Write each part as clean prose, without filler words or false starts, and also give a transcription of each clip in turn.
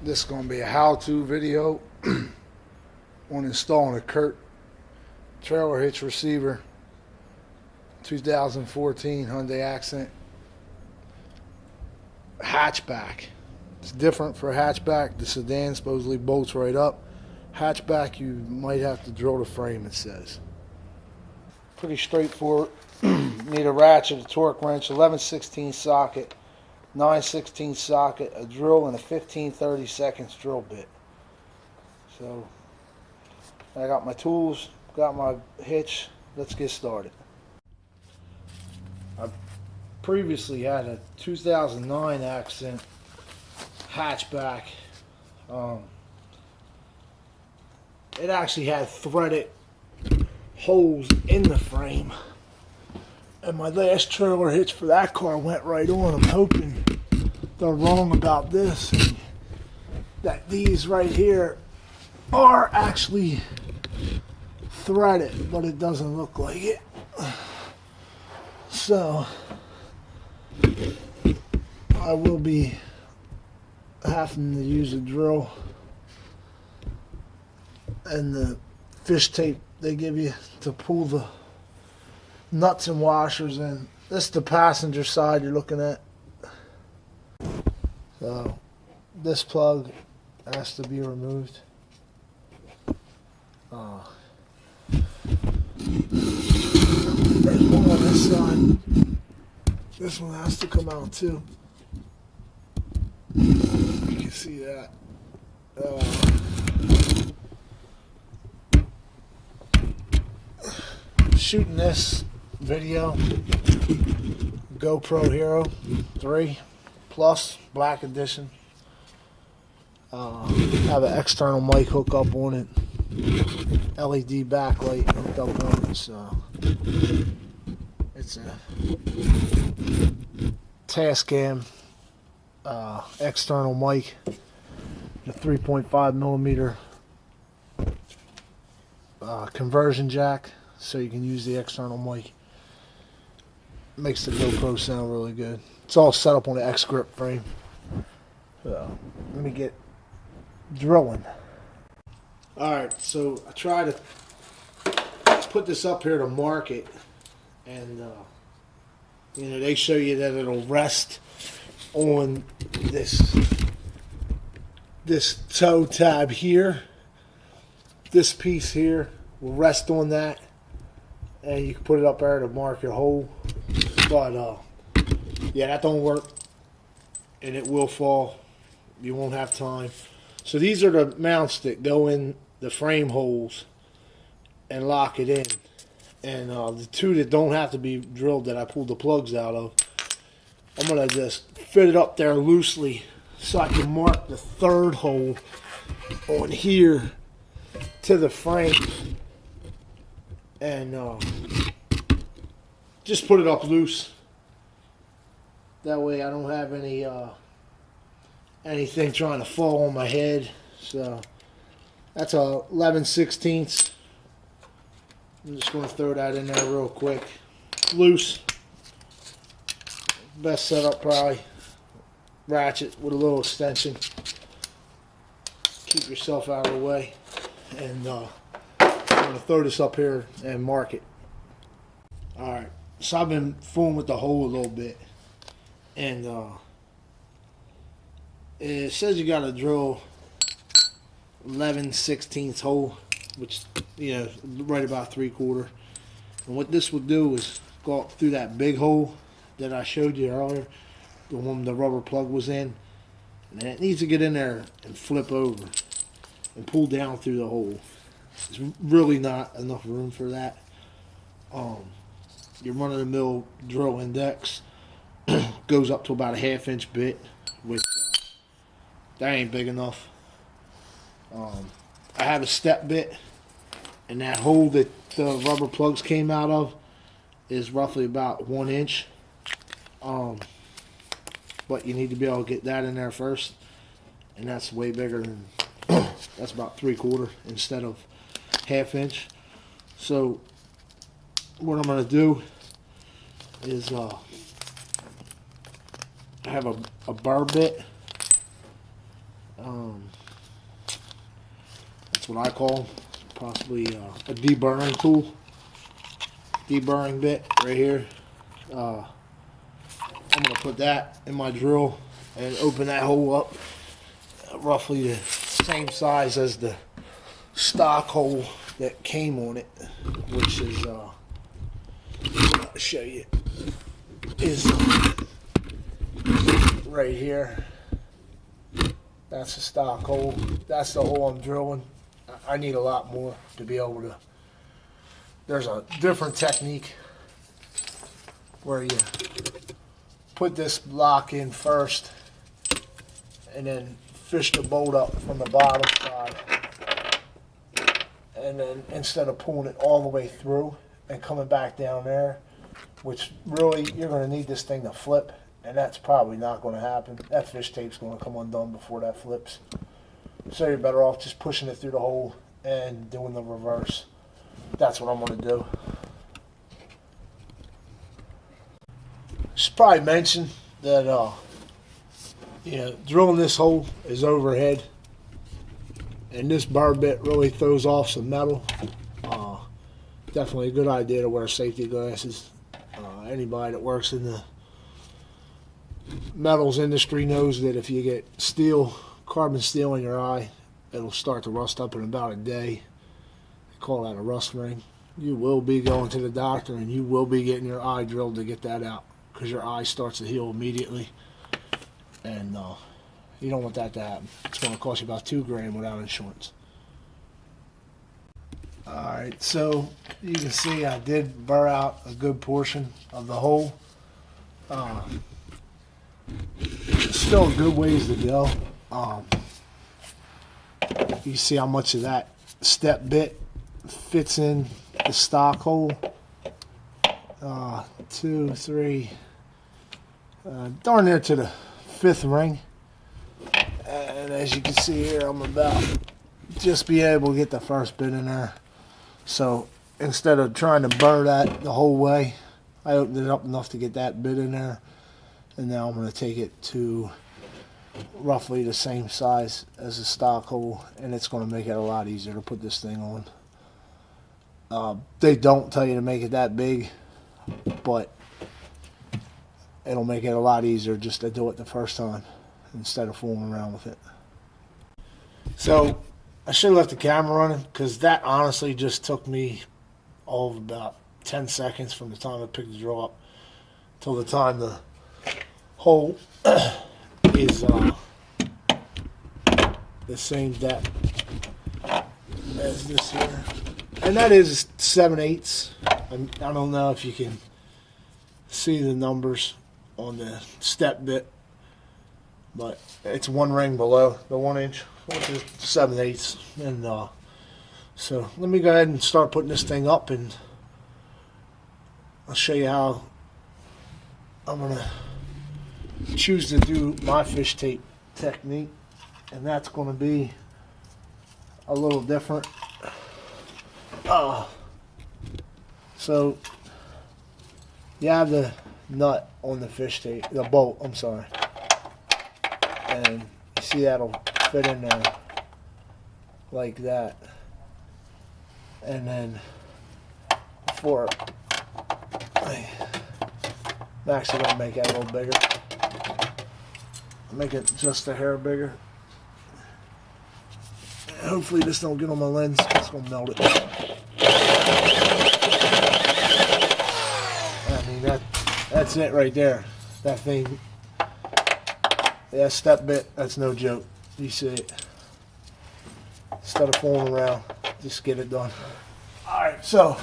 This is going to be a how-to video on installing a Curt trailer hitch receiver 2014 Hyundai Accent hatchback. It's different for a hatchback. The sedan supposedly bolts right up. Hatchback, you might have to drill the frame, it says. Pretty straightforward. Need a ratchet, a torque wrench, 11/16 socket, 9/16 socket, a drill, and a 15-30 seconds drill bit. So I got my tools, got my hitch. Let's get started. I previously had a 2009 Accent hatchback. It actually had threaded holes in the frame, and my last trailer hitch for that car went right on. I'm hoping they're wrong about this, and that these right here are actually threaded, but it doesn't look like it. So I will be having to use a drill and the fish tape they give you to pull the nuts and washers in. This is the passenger side you're looking at. So this plug has to be removed. There's one on this side. This one has to come out too. You can see that. Shooting this video, GoPro Hero 3 Plus Black Edition. Have an external mic hook up on it, LED backlight hooked up on it, so it's a Tascam external mic, the 3.5 millimeter conversion jack, so you can use the external mic. Makes the GoPro sound really good. It's all set up on the X grip frame. So let me get drilling. Alright, so I try to put this up here to mark it, and you know, they show you that it'll rest on this toe tab here. This piece here will rest on that, and you can put it up there to mark your hole. But yeah, that don't work, and it will fall. You won't have time. So these are the mounts that go in the frame holes and lock it in. And the two that don't have to be drilled that I pulled the plugs out of, I'm going to just fit it up there loosely so I can mark the third hole on here to the frame. And just put it up loose. That way I don't have any anything trying to fall on my head. So that's a 11/16. I'm just going to throw that in there real quick. Loose. Best setup probably. Ratchet with a little extension. Keep yourself out of the way. And I'm going to throw this up here and mark it. Alright, so I've been fooling with the hole a little bit. And it says you got to drill 11/16 hole, which, you know, right about 3/4. And what this will do is go up through that big hole that I showed you earlier, the one the rubber plug was in, and it needs to get in there and flip over and pull down through the hole. There's really not enough room for that. Your run-of-the-mill drill index goes up to about a 1/2 inch bit, which that ain't big enough. I have a step bit, and that hole that the rubber plugs came out of is roughly about 1 inch. But you need to be able to get that in there first, and that's way bigger than that's about 3/4 instead of 1/2 inch. So what I'm going to do is I have a burr bit, That's what I call possibly a deburring tool, deburring bit right here. I'm going to put that in my drill and open that hole up, roughly the same size as the stock hole that came on it, which is I'll show you, is right here. That's the stock hole. That's the hole I'm drilling. I need a lot more to be able to. There's a different technique where you put this block in first and then fish the bolt up from the bottom side, and then instead of pulling it all the way through and coming back down there, which really you're going to need this thing to flip, and that's probably not going to happen. That fish tape's going to come undone before that flips, so you're better off just pushing it through the hole and doing the reverse. That's what I'm going to do. Should probably mention that drilling this hole is overhead, and this burr bit really throws off some metal. Definitely a good idea to wear safety glasses. Anybody that works in the metals industry knows that if you get carbon steel in your eye, it'll start to rust up in about a day. They call that a rust ring. You will be going to the doctor and you will be getting your eye drilled to get that out, because your eye starts to heal immediately, and you don't want that to happen. It's going to cost you about $2 grand without insurance. Alright, so you can see I did burr out a good portion of the hole. Still a good ways to go. You see how much of that step bit fits in the stock hole. 2, 3, darn near to the 5th ring. And as you can see here, I'm about just be able to get the first bit in there. So instead of trying to burr that the whole way, I opened it up enough to get that bit in there. And now I'm going to take it to roughly the same size as the stock hole, and it's going to make it a lot easier to put this thing on. They don't tell you to make it that big, but it'll make it a lot easier just to do it the first time instead of fooling around with it. So I should have left the camera running, because that honestly just took me all of about 10 seconds from the time I picked the drill up till the time the hole is the same depth as this here, and that is 7/8. I don't know if you can see the numbers on the step bit, but it's 1 ring below the 1 inch, which is 7/8. And so let me go ahead and start putting this thing up, and I'll show you how I'm gonna choose to do my fish tape technique, and that's going to be a little different. So you have the nut on the fish tape, the bolt, I'm sorry, and you see that'll fit in there like that, and then for I'm actually going to make that a little bigger. Make it just a hair bigger. Hopefully this don't get on my lens. It's gonna melt it. I mean that's it right there. That thing. That step bit. That's no joke. You see it. Instead of fooling around, just get it done. All right. So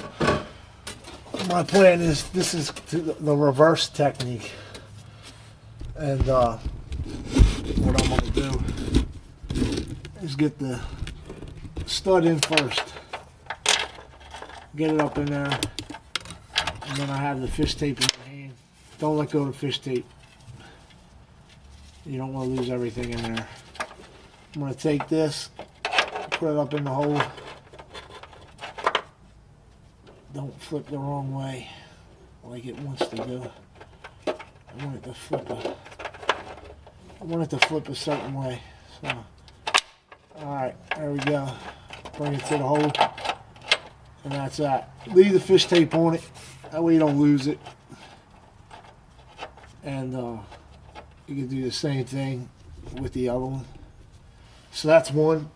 my plan is this is the reverse technique, and what I'm going to do is get the stud in first, get it up in there, and then I have the fish tape in my hand. Don't let go of the fish tape. You don't want to lose everything in there. I'm going to take this, put it up in the hole. Don't flip the wrong way like it wants to do. I want it to flip a certain way. So Alright, there we go. Bring it to the hole. And that's that. Leave the fish tape on it. That way you don't lose it. And you can do the same thing with the other one. So that's one.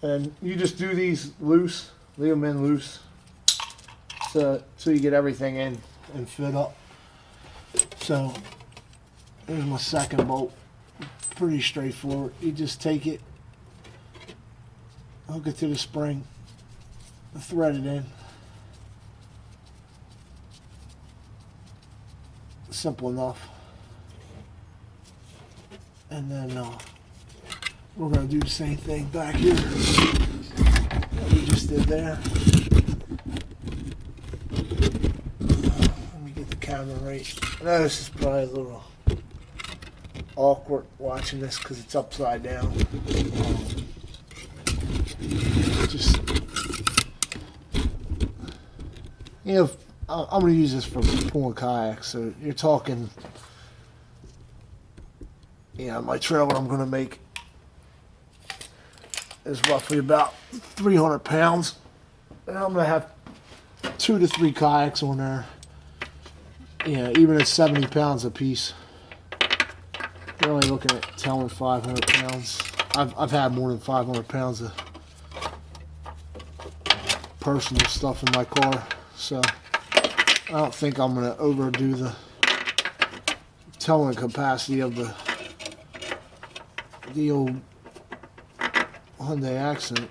And you just do these loose, leave them in loose, so you get everything in and fit up. So there's my second bolt. Pretty straightforward. You just take it, hook it to the spring, thread it in. Simple enough. And then we're going to do the same thing back here that we just did there. Let me get the camera right. I know this is probably a little awkward watching this because it's upside down. Just, you know, I'm going to use this for pulling kayaks. So you're talking, you know, my trailer I'm going to make is roughly about 300 pounds. And I'm going to have 2 to 3 kayaks on there. Yeah, even at 70 pounds a piece. You're only looking at 10 to 500 pounds. I've had more than 500 pounds of personal stuff in my car. So I don't think I'm going to overdo the towing capacity of the old Hyundai Accent.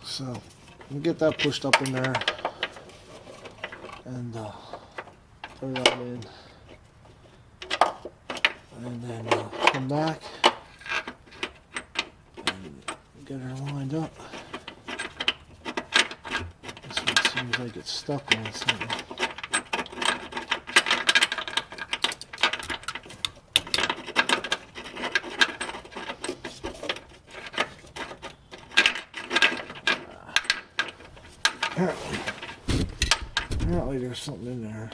So we'll get that pushed up in there and throw that in, and then come back and get her lined up. This one seems like it's stuck on something. Apparently there's something in there.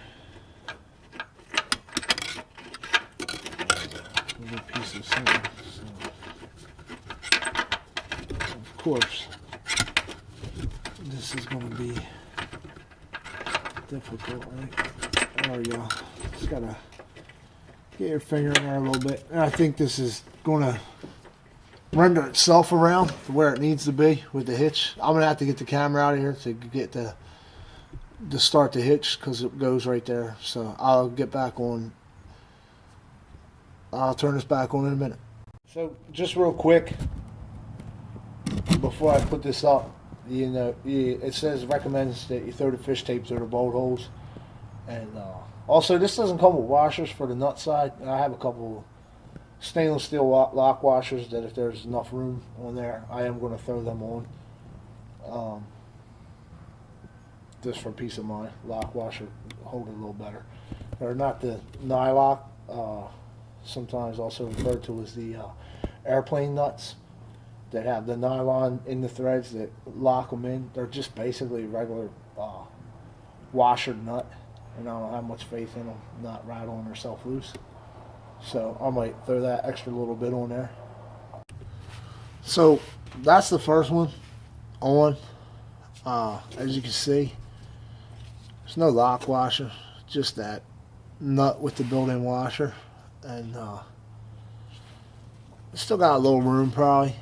A little piece of something. So, of course, this is going to be difficult, right? There we go. Just gotta get your finger in there a little bit. And I think this is going to render itself around to where it needs to be with the hitch. I'm gonna have to get the camera out of here to get to start the hitch because it goes right there. So I'll get back on. I'll turn this back on in a minute. So just real quick before I put this up, you know, it says recommends that you throw the fish tape through the bolt holes, and also this doesn't come with washers for the nut side. I have a couple stainless steel lock washers that if there's enough room on there, I am going to throw them on. Just for peace of mind. Lock washer hold it a little better. They're not the nylock, sometimes also referred to as the airplane nuts that have the nylon in the threads that lock them in. They're just basically regular washer nut, and I don't have much faith in them not rattling themselves loose. So I might throw that extra little bit on there. So that's the first one on. As you can see, there's no lock washer, just that nut with the built-in washer, and still got a little room probably.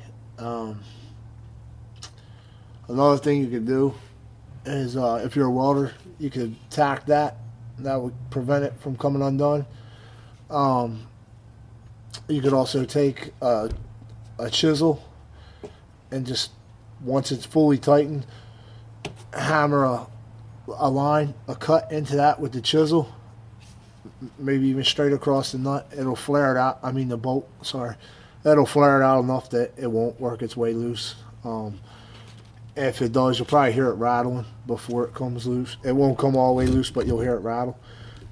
Another thing you could do is if you're a welder, you could tack that. That would prevent it from coming undone. You could also take a chisel and just, once it's fully tightened, hammer a line, a cut into that with the chisel, maybe even straight across the nut. It'll flare it out, I mean the bolt, sorry. That'll flare it out enough that it won't work its way loose. If it does, you'll probably hear it rattling before it comes loose. It won't come all the way loose, but you'll hear it rattle.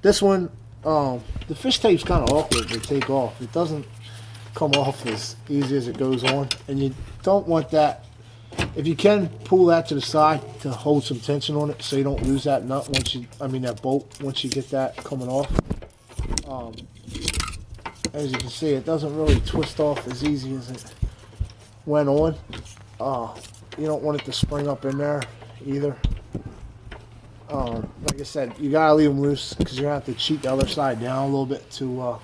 This one, the fish tape's kind of awkward to take off. It doesn't come off as easy as it goes on, and you don't want that If you can, pull that to the side to hold some tension on it so you don't lose that nut once you, that bolt, once you get that coming off. As you can see, it doesn't really twist off as easy as it went on. You don't want it to spring up in there either. Like I said, you gotta leave them loose because you're gonna have to cheat the other side down a little bit to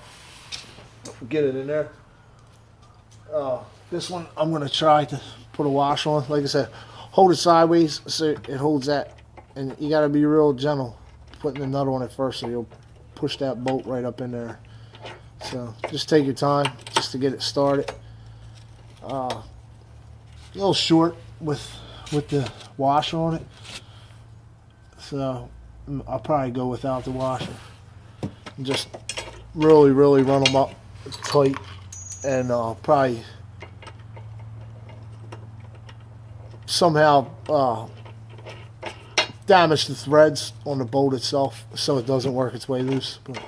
get it in there. This one I'm gonna try to put a wash on. Like I said, hold it sideways so it holds that, and you gotta be real gentle putting the nut on it first so you'll push that bolt right up in there. So just take your time just to get it started. A little short with the washer on it, so I'll probably go without the washer and just really run them up tight, and probably somehow damage the threads on the bolt itself so it doesn't work its way loose. But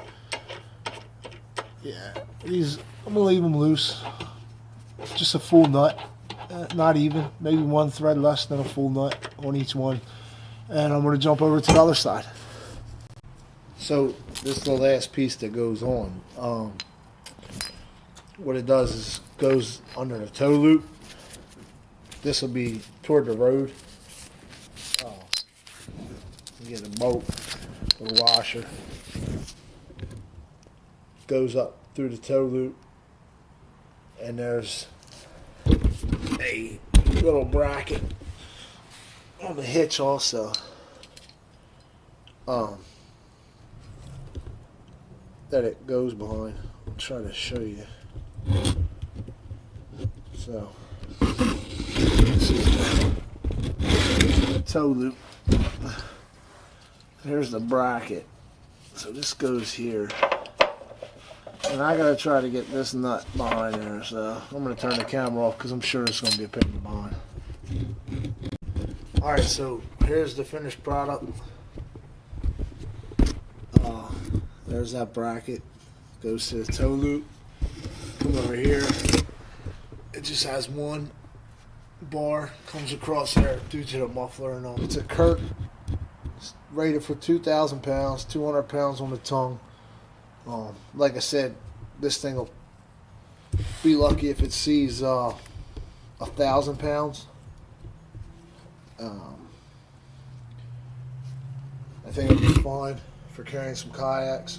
yeah, these I'm gonna leave them loose. Just a full nut, not even, maybe one thread less than a full nut on each one. And I'm gonna jump over to the other side. So this is the last piece that goes on. What it does is goes under the toe loop. This will be toward the road. You get a bolt with a washer. Goes up through the toe loop, and there's a little bracket on the hitch also. That it goes behind. I'll try to show you. So this is the toe loop. Here's the bracket. So this goes here. And I gotta try to get this nut behind there, so I'm gonna turn the camera off because I'm sure it's gonna be a pain in the behind. Alright, so here's the finished product. There's that bracket. Goes to the toe loop. Come over here. It just has one bar. Comes across there due to the muffler and all. It's a Curt. It's rated for 2,000 pounds, 200 pounds on the tongue. Like I said, this thing will be lucky if it sees 1,000 pounds. I think it'll be fine for carrying some kayaks.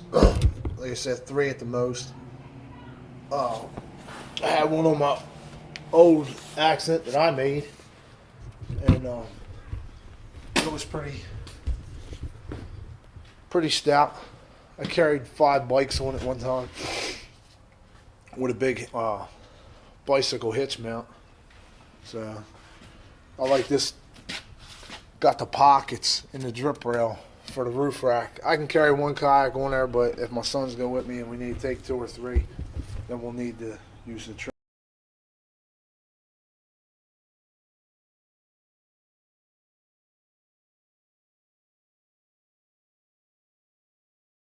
Like I said, 3 at the most. I had one on my old Accent that I made, and it was pretty stout. I carried 5 bikes on it one time with a big bicycle hitch mount. So I like this. Got the pockets in the drip rail for the roof rack. I can carry 1 kayak on there, but if my sons go with me and we need to take 2 or 3, then we'll need to use the trailer.